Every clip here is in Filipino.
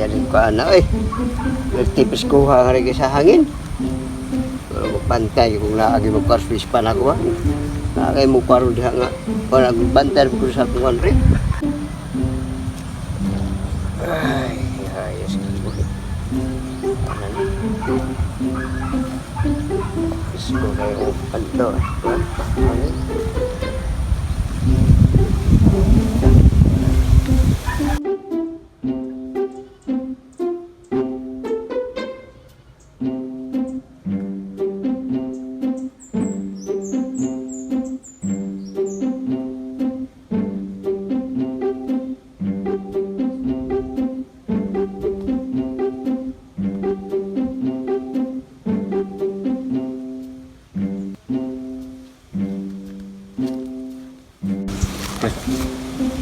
Ayan ko ana eh. Nagtipis ko hangari sa hangin. Pero magpantay kung naagi magkarspis pa na ko. Naagay mo paro diha nga. Kung nagbantay ko sa tuwan rin. Ay, ayos ko. Ano? Gusto kayo kanto. Ano?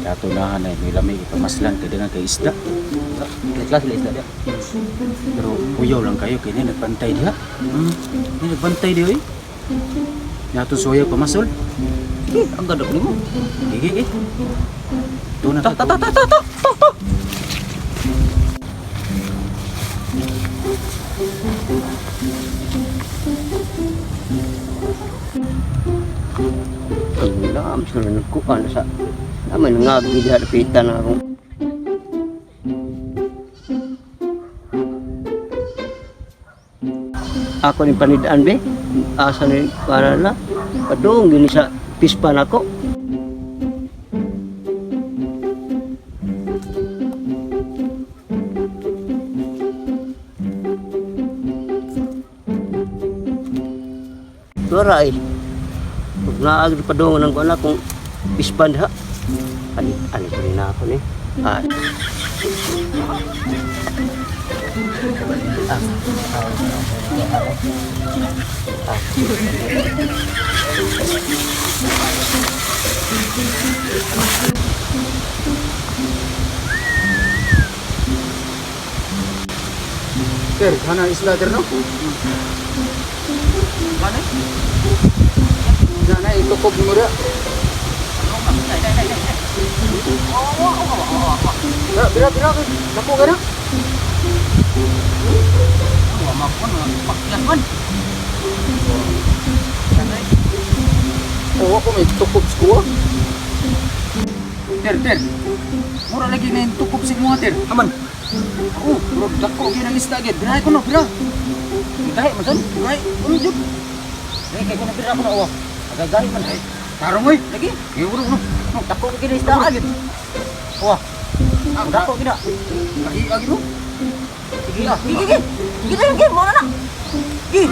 Katunahan ay may lamig ikamaslan kaya dengan kay isda. Kelas sila isda dia. Pero puyaw lang kayo kaya nagbantay dia. Nagbantay dia eh. Nato soya pamasol. Ang ganda ko nimo. Gigi. Tuh na ta. Ang sulit ko ano sa naman ngagi diha dapitan ako. Ako ni panidaan be, asa ni para na padung gini sa pispan ako. Turay. Pag naagad padung ng kuan akong pispan ha. Ani ko rin ako ni. Sir, kana isla der no? Mana? Sana itukop mo dia. Bira, naku ka na? Oo, ako may tukop sa kuha. Ter. Mura lagi na yung tukop sa kuha, ter. Aman. Oo, bro, dako, ginang isda agad. Birahay ko no, bira. Birahay, masan? Birahay, ano dyan? Birahay, kaya ko na bira ko na, awa. Agagahin man, ay. Tarong, oy, lagi. Kaya ko no. Dako, ginang isda agad. Awa. Dako, gina. Lagi, lagi mo. Sige, Gigi. Gigi, mo na na. Gigi.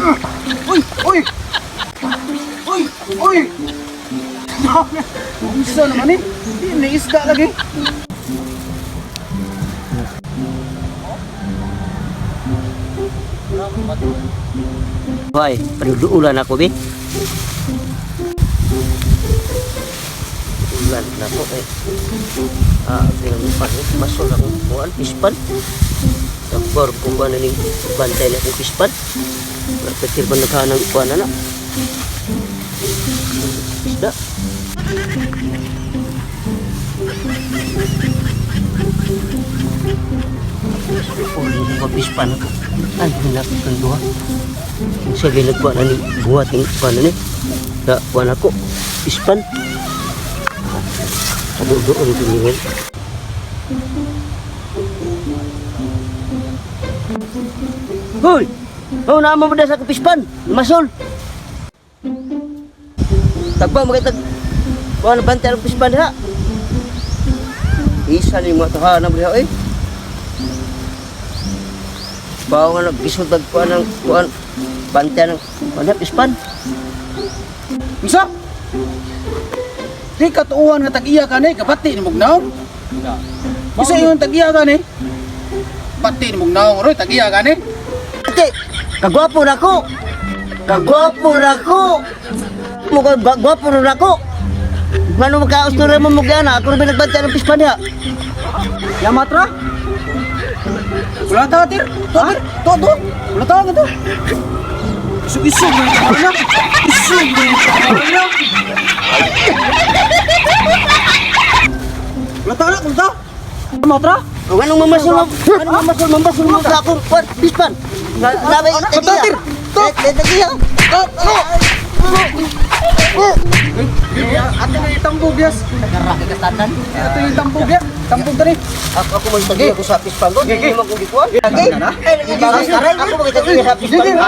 Uy. Bisa naman eh. Hindi isda lagi. Hoy, padudulan ako be. Ulan na po eh. Tingnan pa rin. Masol akong kuhan, pispan. Takbar ko ba na ning bantay na akong pispan. Nagkakir ba naghanang kuhan na na. Isda. Pispan ako. Ay, hinakit ang duha. Kung sabi nagkuhan na ni buhat yung kuhan na ni. Kuhan ako. Pispan. Doon tingin. Hoy! Oh, naman mo sa kapispan. Masol. Tagba mo kitag. Kuha na bantay ang pispan ha. Isa ni mga tahanan mo ha eh. Bawa nga nagkisod nagkuha ng kuha bantay ng pispan. Bisa? Di katuuhan nga tag-iya ka ni, kabati ni Mugnaw. Bisa yung tag-iya ka ni. Bati ni Mugnaw, roy, tag-iya ka ni. Ate, kagwapo na ko. Gwapo na ko. Mano magkaustura mo Mugnaw, ako rin nagbantay ng pispan niya. Yamatra? Wala tawa, Tir. To. Wala tawa ka to. Isog-isog mo yung tawa. Isog mo yung tawa. Wala tawa, kulta. Yamatra? Anong mamasul mo? Anong mamasul mo sa akong kwan, pispan? Nabay tagiya. Tagiya. Ate na yung tambog, yes. Nagaraki ka tatan. Ito yung tambog, ya. Tambog tadi. Ako magtagiya ko sa pispan ko. Hindi mo kong gikuha. Lagi. Ako magtagiya sa pispan ko.